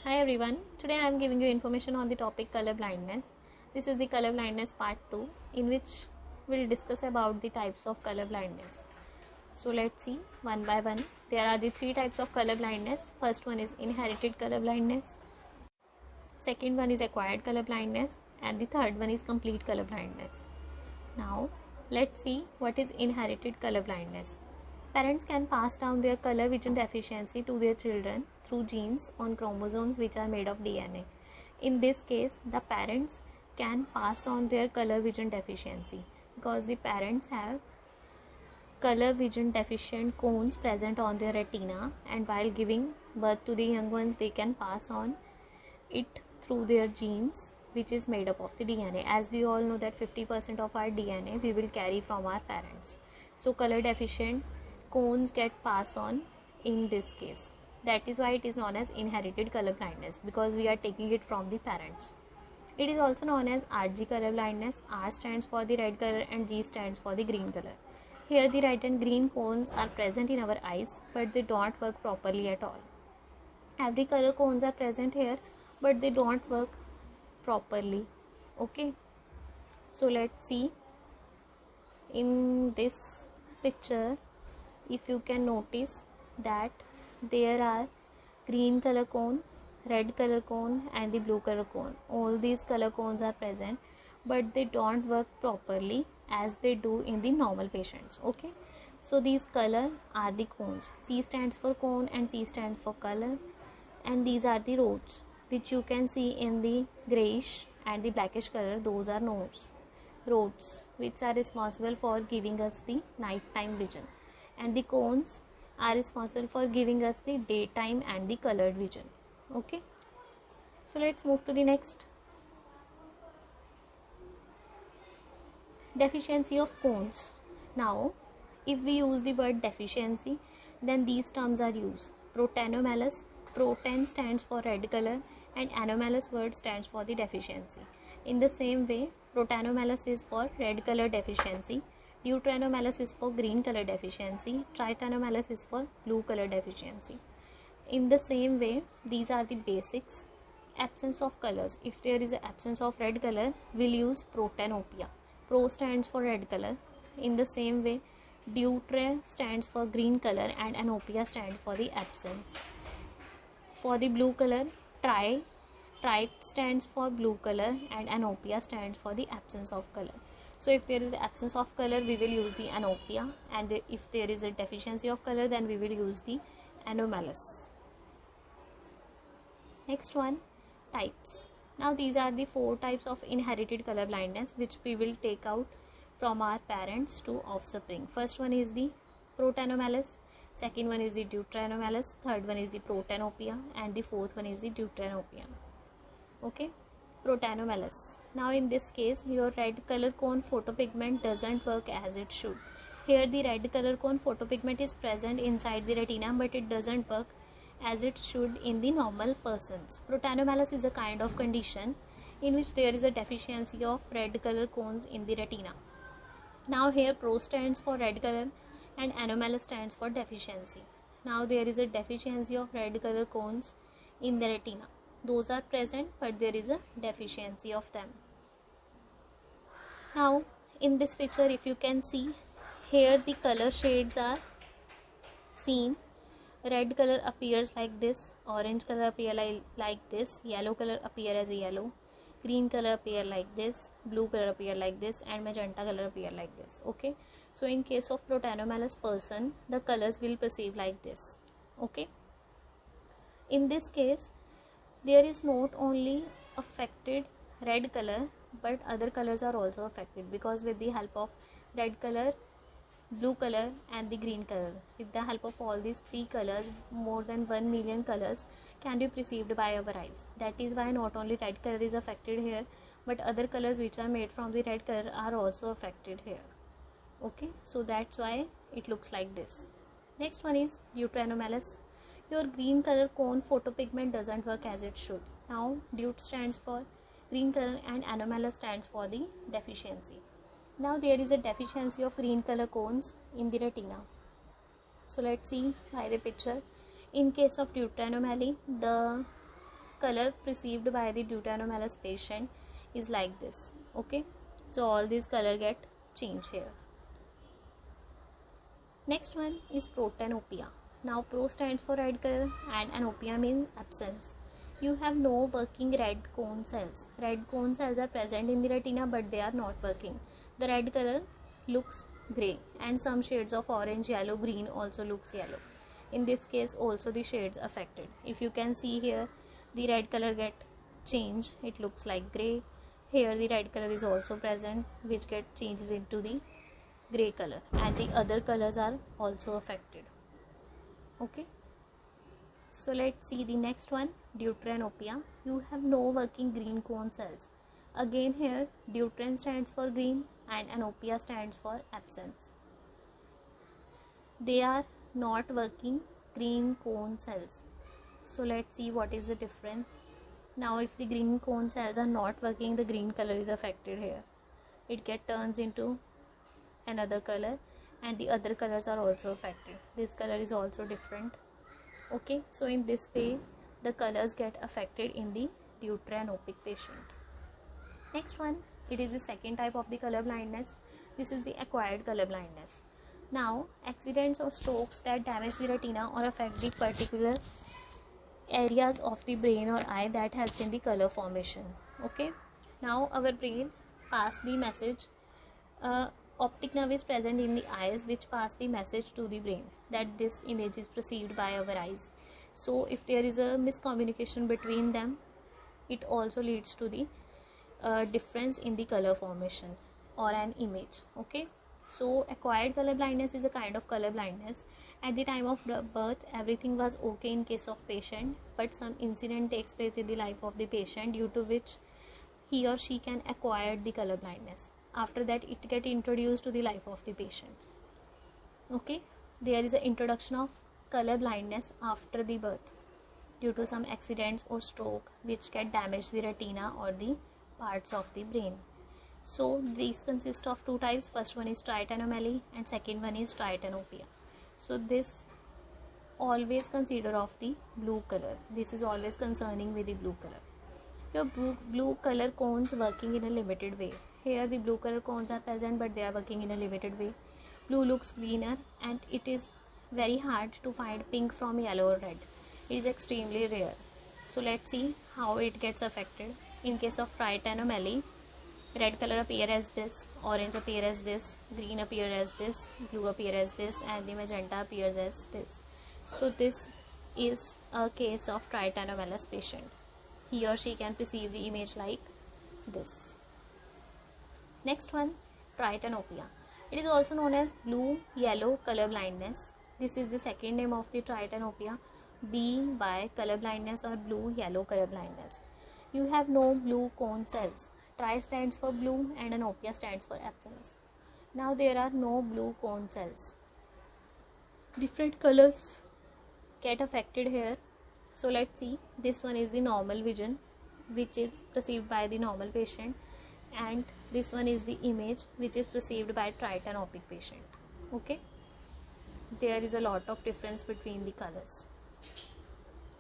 Hi everyone, today I am giving you information on the topic color blindness. This is the color blindness part 2 in which we will discuss about the types of color blindness. So let's see one by one. There are the three types of color blindness. First one is inherited color blindness, second one is acquired color blindness, and the third one is complete color blindness. Now let's see what is inherited color blindness. Parents can pass down their color vision deficiency to their children through genes on chromosomes which are made of DNA. In this case, the parents can pass on their color vision deficiency because the parents have color vision deficient cones present on their retina, and while giving birth to the young ones they can pass on it through their genes which is made up of the DNA. As we all know that 50% of our DNA we will carry from our parents. So color deficient cones get passed on in this case. That is why it is known as inherited color blindness, because we are taking it from the parents. It is also known as RG color blindness. R stands for the red color and G stands for the green color. Here the red and green cones are present in our eyes, but they don't work properly at all. Every color cones are present here, but they don't work properly. Okay, so let's see in this picture. If you can notice that there are green color cone, red color cone and the blue color cone. All these color cones are present, but they don't work properly as they do in the normal patients. Okay, so these color are the cones. C stands for cone and C stands for color, and these are the rods which you can see in the grayish and the blackish color. Those are rods which are responsible for giving us the nighttime vision, and the cones are responsible for giving us the daytime and the colored vision. Okay, so let's move to the next. Deficiency of cones. Now if we use the word deficiency, then these terms are used. Protanomalus, protan stands for red color and anomalous word stands for the deficiency. In the same way, protanomalus is for red color deficiency, deuteranomalus is for green color deficiency, tritanomalus is for blue color deficiency. In the same way, these are the basics. Absence of colors. If there is an absence of red color, we'll use protanopia. Pro stands for red color. In the same way, deuter stands for green color and anopia stands for the absence. For the blue color, trite stands for blue color and anopia stands for the absence of color. So if there is absence of color, we will use the anopia, and if there is a deficiency of color, then we will use the anomalous. Next one, types. Now these are the 4 types of inherited color blindness which we will take out from our parents to offspring. First one is the protanomalus, second one is the deuteranomalus, third one is the protanopia, and the fourth one is the deuteranopia. Okay, protanomalus. Now in this case, your red color cone photopigment doesn't work as it should. Here the red color cone photopigment is present inside the retina, but it doesn't work as it should in the normal persons. Protanomalus is a kind of condition in which there is a deficiency of red color cones in the retina. Now here pro stands for red color and anomalous stands for deficiency. Now there is a deficiency of red color cones in the retina. Those are present, but there is a deficiency of them. Now in this picture, if you can see, here the color shades are seen. Red color appears like this, orange color appear like this, yellow color appear as a yellow, green color appear like this, blue color appear like this, and magenta color appear like this. Okay, so in case of protanomalous person, the colors will perceive like this. Okay, in this case, there is not only affected red color, but other colors are also affected, because with the help of red color, blue color and the green color, with the help of all these 3 colors, more than 1 million colors can be perceived by our eyes. That is why not only red color is affected here, but other colors which are made from the red color are also affected here. Okay, so that's why it looks like this. Next one is deuteranomalus. Your green color cone photopigment doesn't work as it should. Now deut stands for green color and anomalous stands for the deficiency. Now there is a deficiency of green color cones in the retina. So let's see by the picture. In case of deuteranomaly, the color perceived by the deuteranomallus patient is like this. Okay, so all these color get changed here. Next one is protanopia. Now pro stands for red color and anopia means absence. You have no working red cone cells. Red cone cells are present in the retina but they are not working. The red color looks grey and some shades of orange, yellow, green also looks yellow. In this case also the shades affected. If you can see here, the red color get changed, it looks like grey. Here the red color is also present which get changes into the grey color, and the other colors are also affected. Okay, so let's see the next one, deuteranopia. You have no working green cone cells. Again here deuteran stands for green and anopia stands for absence. They are not working green cone cells. So let's see what is the difference. Now if the green cone cells are not working, the green color is affected here. It get turns into another color and the other colors are also affected. This color is also different. Okay, so in this way the colors get affected in the deuteranopic patient. Next one, it is the second type of the color blindness. This is the acquired color blindness. Now accidents or strokes that damage the retina or affect the particular areas of the brain or eye that helps in the color formation. Okay, now our brain pass the message. Optic nerve is present in the eyes which pass the message to the brain that this image is perceived by our eyes. So if there is a miscommunication between them, it also leads to the difference in the color formation or an image. Okay, so acquired color blindness is a kind of color blindness. At the time of birth everything was okay in case of patient, but some incident takes place in the life of the patient due to which he or she can acquire the color blindness. After that it get introduced to the life of the patient. Okay, there is an introduction of color blindness after the birth due to some accidents or stroke which can damage the retina or the parts of the brain. So these consist of two types. First one is triatanopia and second one is triatanopia. So this always consider of the blue color. This is always concerning with the blue color. Your blue color cones working in a limited way. Here the blue color cones are present but they are working in a limited way. Blue looks greener and it is very hard to find pink from yellow or red. It is extremely rare. So let's see how it gets affected. In case of triatanopia, red color appear as this, orange appear as this, green appear as this, blue appear as this, and the magenta appears as this. So this is a case of triatanopia patient. He or she can perceive the image like this. Next one, triatanopia. It is also known as blue-yellow color blindness. This is the second name of the triatanopia, BY color blindness or blue-yellow color blindness. You have no blue cone cells. Tri stands for blue and anopia stands for absence. Now there are no blue cone cells. Different colors get affected here. So let's see. This one is the normal vision which is perceived by the normal patient, and this one is the image which is perceived by triatanopic patient. Okay, there is a lot of difference between the colors.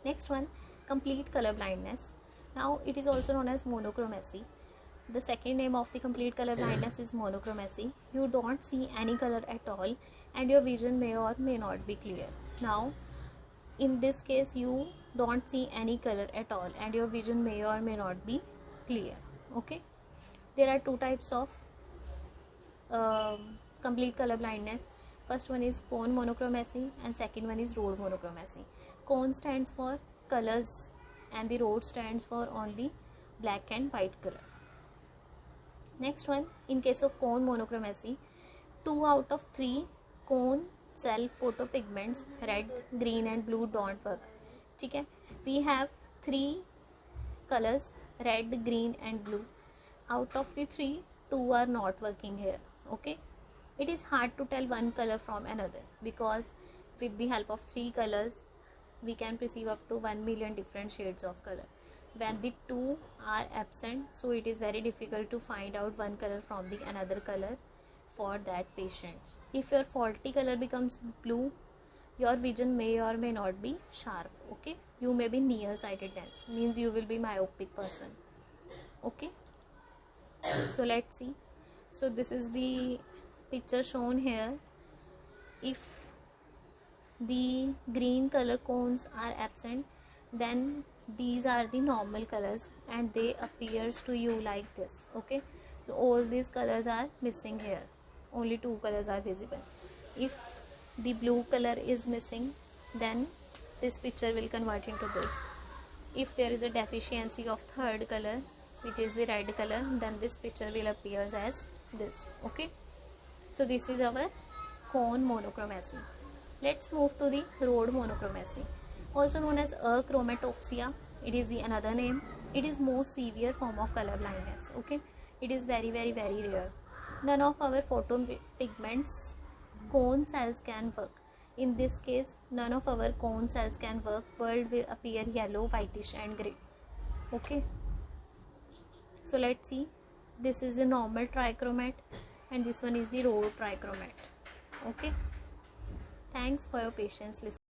Next one, complete color blindness. Now it is also known as monochromacy. The second name of the complete color blindness is monochromacy. You don't see any color at all and your vision may or may not be clear. Now in this case you don't see any color at all and your vision may or may not be clear. Okay, there are two types of complete color blindness. First one is cone monochromacy and second one is rod monochromacy. Cone stands for colors and the rod stands for only black and white color. Next one, in case of cone monochromacy, 2 out of 3 cone cell photopigments red, green and blue don't work. Okay, we have 3 colors red, green and blue. Out of the 3, 2 are not working here. Okay, it is hard to tell one color from another because with the help of 3 colors we can perceive up to 1 million different shades of color. When the 2 are absent, so it is very difficult to find out one color from the another color for that patient. If your faulty color becomes blue, your vision may or may not be sharp. Okay, you may be nearsightedness, means you will be myopic person. Okay, so let's see. So this is the picture shown here. If the green color cones are absent, then these are the normal colors and they appears to you like this. Okay, so all these colors are missing here, only two colors are visible. If the blue color is missing, then this picture will convert into this. If there is a deficiency of third color, which is the red color, then this picture will appear as this. Okay, so this is our cone monochromacy. Let's move to the rod monochromacy, also known as achromatopsia. It is the another name. It is most severe form of color blindness. Okay, it is very rare. None of our photopigments cone cells can work. In this case, none of our cone cells can work. World will appear yellow, whitish and grey. Okay, so let's see. This is the normal trichromat and this one is the rod trichromat. Okay, thanks for your patience listening.